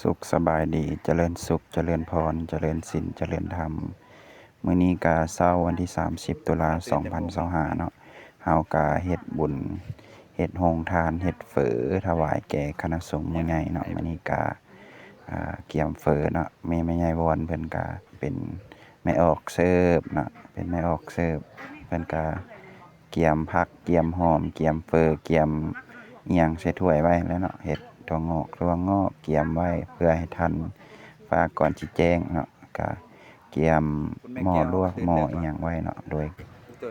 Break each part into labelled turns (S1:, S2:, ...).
S1: สุขสบายดีเจริญสุขเจริญพรเจริญศีลเจริญธรรมมื้อนี้ก็เช้าวันที่30ตุลา2025เนาะเฮาก็เฮ็ดบุญเฮ็ดโรงทานเฮ็ดเฝอถวายแก่คณะสงฆ์มื้อใหญ่เนาะมื้อนี้ก็เกี่ยมเฝอเนาะแม่ใหญ่วอนเพิ่นก็เป็นแม่ออกเสิร์ฟเนาะเป็นแม่ออกเสิร์ฟเพิ่นก็เกี่ยมผักเกี่ยมหอมเกี่ยมเฝอเกี่ยมอิหยังใส่ถ้วยไว้แล้วเนาะเฮ็ดถั่วงอกเกี่ยมไว้เพื่อให้ทันฟ้าก่อนสิแจ้งเนาะก็เกี่ยมหม้อลวกหม้ออิหยังไว้เนาะโดย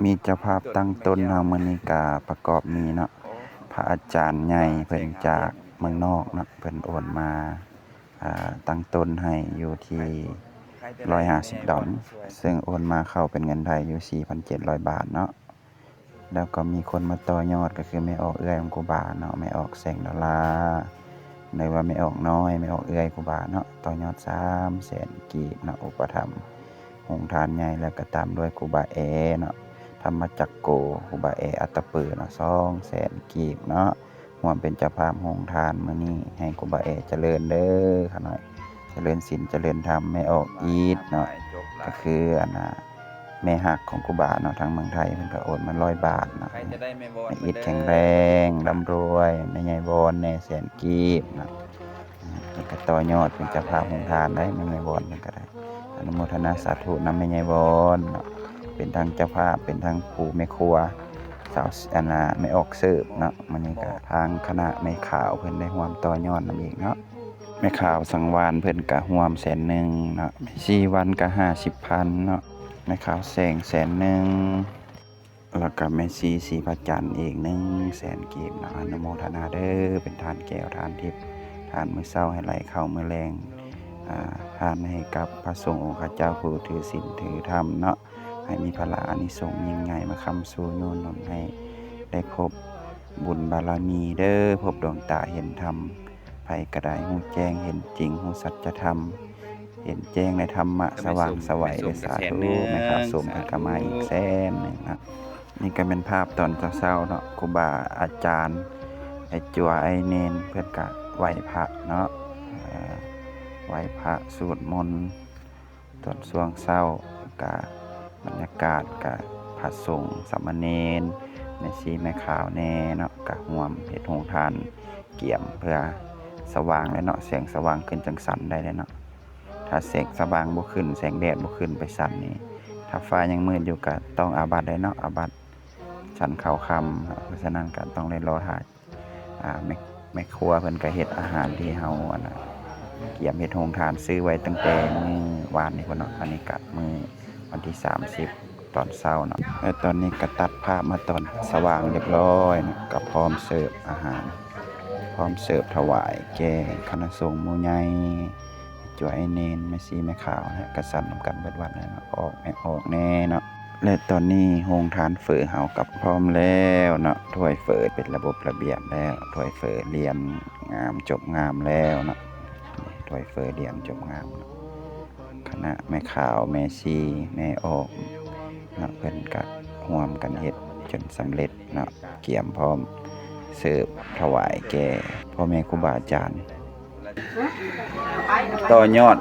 S1: มีเจ้าภาพตั้งต้นเนาะมื้อนี้ก็ประกอบมีเนาะพระอาจารย์ใหญ่เพิ่นจากเมืองนอกเนาะเพิ่นโอนมาตั้งต้นให้อยู่ที่150ดอลซึ่งโอนมาเข้าเป็นเงินไทยอยู่ 4,700 บาทเนาะแล้วก็มีคนมาต่อยอดก็คือแม่ออกเอื้อยของครูบาเนาะแม่ออกแสงดาราหรือว่าแม่ออกน้อยแม่ออกเอื้อยครูบาเนาะต่อยอด300,000กีบเนาะอุปถัมภ์โรงทานใหญ่แล้วก็ตามด้วยครูบาเอเนาะธรรมจักโกครูบาเออัตตปือเนาะ200,000กีบเนาะร่วมเป็นเจ้าภาพโรงทานมื้อนี้ให้ครูบาเอเจริญเด้อค่ะหน่อยเจริญศีลเจริญธรรมแม่ออกอีทเนาะก็คือแม่ฮักของครูบาเนาะทางเมืองไทยเพิ่นก็โอนมา100 บาทเนาะแม่อีทแข็งแรงร่ำรวยแม่ใหญ่วอนแน่แสนกีบเนาะนี่ก็ต่อยอดเป็นเจ้าภาพโรงทานได้แม่ใหญ่วอนเพิ่นก็ได้อนุโมทนาสาธุนำแม่ใหญ่วอนเนาะเป็นทั้งเจ้าภาพเป็นทั้งผู้แม่ครัวสาวแม่ออกเสิร์ฟเนาะมื้อนี้ก็ทางคณะแม่ขาวเพิ่นได้ร่วมต่อยอดนำอีกเนาะแม่ขาวสังวานเพิ่นก็ร่วม100,000เนาะ4วันก็50,000เนาะแม่ขาวแสง100,000แล้วก็แม่ซีศรีพระจันทร์อีก100,000กีบเนาะอนุโมทนาเด้อเป็นทานแก้วทานทิพย์ทานมื้อเช้าให้ไหลเข้ามื้อแลงทานให้กับพระสงฆ์องค์ข้าเจ้าผู้ถือศีลถือธรรมเนาะให้มีพละอานิสงส์ยิ่งใหญ่มาค้ำสู่โยนนให้ได้พบบุญบารมีเด้อพบดวงตาเห็นธรรมไผก็ได้ฮู้แจ้งเห็นจริงฮู้สัจธรรมเห็นแจ้งในธรรมะสว่างไสวเด้อสาธุแม่ครับสมเพิ่นก็มาอีก100,000นะนี่ก็เป็นภาพตอนเช้าๆเนาะครูบาอาจารย์ไอ้จั่วไอ้เนนเพิ่นก็ไหว้พระเนาะไหว้พระสวดมนต์ตอนช่วงเช้าก็บรรยากาศก็พระสงฆ์สามเณรแม่ชีแม่ขาวแน่เนาะก็ร่วมเฮ็ดโรงทานเกี่ยมเพื่อสว่างเลยเนาะแสงสว่างขึ้นจังสันได้เลยเนาะถ้าแสงสว่างบ่ขึ้นแสงแดดบ่ขึ้นไปสันนี่ถ้าฟ้ายังมืดอยู่ก็ต้องอาบัติได้เนาะอาบัติฉันข้าวค่ำเพราะฉะนั้นก็ต้องได้รอท่าแม่ครัวเพิ่นก็เฮ็ดอาหารที่เฮาเกี่ยมเฮ็ดโรงทานซื้อไว้ตั้งแต่มื้อวานนี่พุ่นเนาะอันนี้ก็มื้อวันที่30ตอนเช้าเนาะแล้วตอนนี้ก็ตัดภาพมาตอนสว่างเรียบร้อยเนาะก็พร้อมเสิร์ฟอาหารพร้อมเสิร์ฟถวายแก่คณะสงฆ์หมู่ใหญ่จั่วไอ้เนนแม่ชีแม่ขาวนะก็สั่นนำกันเบิดวัดเลยเนาะออกแน่เนาะและตอนนี้โรงทานเฝอเฮากับพร้อมแล้วเนาะถ้วยเฝอเป็นระบบระเบียบแล้วถ้วยเฝอเรียมงามจบงามแล้วเนาะถ้วยเฝอเรียมจบงามคณะแม่ขาวแม่ชีแม่ออกเนาะเพิ่นก็ร่วมกันเฮ็ดจนสำเร็จเนาะเกี่ยมพร้อมเสิร์ฟถวายแก่พ่อแม่ครูบาอาจารย์ต่อยอด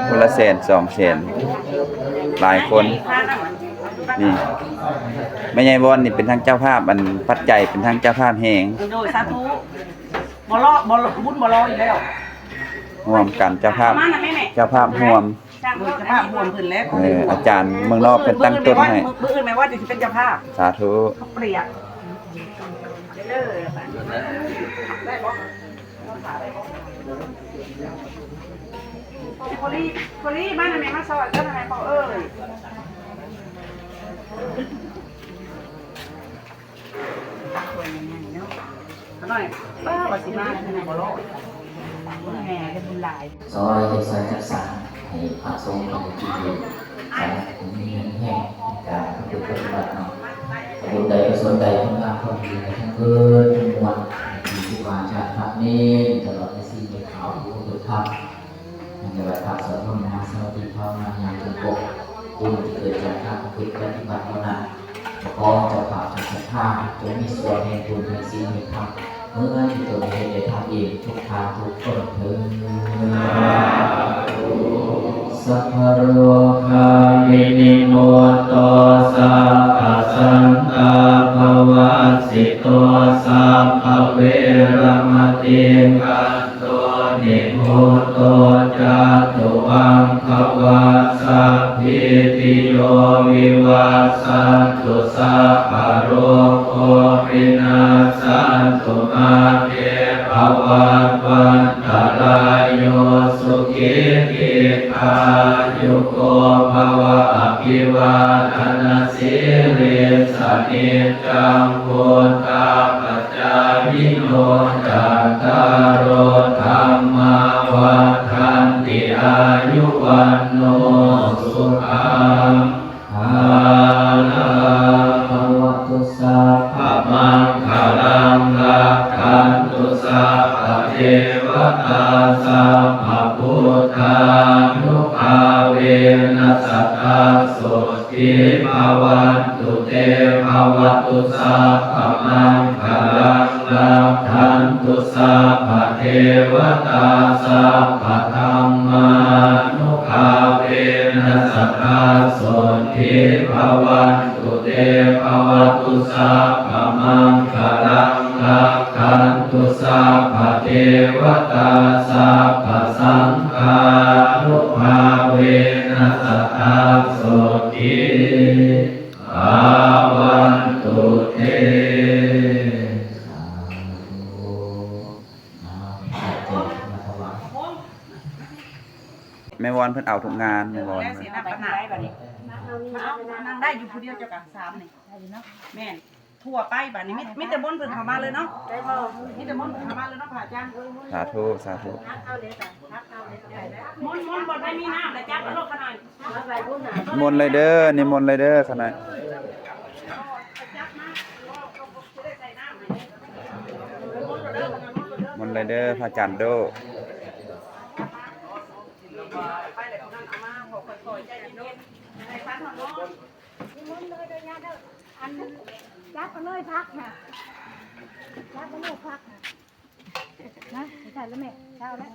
S1: คนละ100,000 200,000หลายคนนี่แม่ใหญ่วอนนี่เป็นทั้งเจ้าภาพอันปัจจัยเป็นทั้งเจ้าภาพแห่ง
S2: โดยสาธุบุญบ่รออีกแล้ว
S1: ร่วมกันเจ้าภาพร่วม
S2: เจ้าภาพร่วมเพิ่นแล้ว
S1: อาจารย์เมืองนอกเป็นตั้งต้นให้
S2: มื้ออื่นแม้ว่าจะเป็นเจ้าภาพ
S1: สาธุ
S2: เปรียบเด้อได้บ่พอลี่บ้านแม่มาสวัสดีแม่พ่อเอ้ยหน่อยว่าสิมาบ่รอแม่จะบุญหลาย
S3: ซอยจัดสรรให้พระสงฆ์ในที่นี้สารมีเงินแห้งการปฏิบัติเนาะบุญใดกุศลใดทำงานความดีในทั้งเพื่อนทั้งมวลที่ที่มาจากพระเนรตลอดในสิ่งที่เขาผู้ฝึกทำในวัดพระสวดมนต์นาสมาธิภาวนาอย่างจงปกบุญที่เกิดจากการฝึกปฏิบัติเท่านั้นขอเจ้าภาพเจ้าท่าจงมีส่วนในบุญในสิ่งที่ทำ เมื่อที่ตนเองได้ทำเองทุกทางทุกคนเถิดสัพพะโรคามินิโมโตสัพพะสังฆาภวัสสิโตสัพพะเวรมติกันโตนิโมโตจาตุอังคาวาสัพพิติโยวิวัสสันตุสัพพะโรโควินาศตุมาเตภวัตวันตรายโยสุขิติกายุโกภวะอภิวาทนาสิริสนิจังพุทธาปัจจายิโนจัตตารโอธรรมาวันทันติอายุวันโนสุขังภาลังภวตุสัพพะมังคลังรักขันตุสัพพะเทวตาสัพพะพุทธานุภาเวนัสสะโสติภาวันตุเตภวตุสัพพะมังคลังรักขันตุสัพพะเทวตาสัพพะธัมมานุภาเวนัสสะโสติภาวันตุเตภวตุสัพพะมังคลังรักขันตุสัพพะเทวตาสัพพะสังฆานุภาเวนัสสะโสติภาวันตุเต
S1: แม่วอนเพิ่นเอาทุกงานแม่วอน
S2: แล้ว
S1: เพิ่
S2: เสี
S1: น
S2: ยหน้าปัญหาบัดนี้มาเอานั่งได้อยู่ผู้เดียวเจ้ากัน3นี่แม่นทั่วไปบัดนี้มิแต่มนต์เพิ่นเข้ามาเลยเนาะได้บ่มิแต่มนต์เพิ่นเข้ามาเลยเนาะพระอาจารย์
S1: สาธุสาธุ
S2: มนต์บ่ได้มีน้ำแล้วจักเอาลงขนาด
S1: นิมนต์เลยเด้อนิมนต์เลยเด้อขนาดมนต์เลยเด้อพระอาจารย์โด
S2: ไปเลยคนนั้นเอามาพอค่อยๆใจเย็นๆให้ฟังเนาะ
S4: มันเลยเดี๋ยวนี้เด้ออันยักษ์ก็เลยพักค่ะยักษ์ก็เลยพักค่ะนะใช่แล้วแม่เช้าแล้ว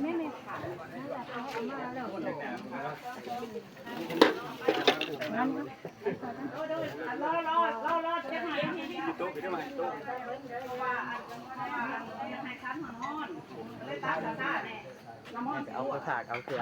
S4: ไม่ไม่ค่ะนั่นแหละเอามาแล้วนั่น
S2: รอเช็คให้ทีโต๊ะไปด้วยโต๊ะเพราะว่าให้คันฮ้อนเลยตามซาแน่น้ำมันเอาถากเอาเกลือ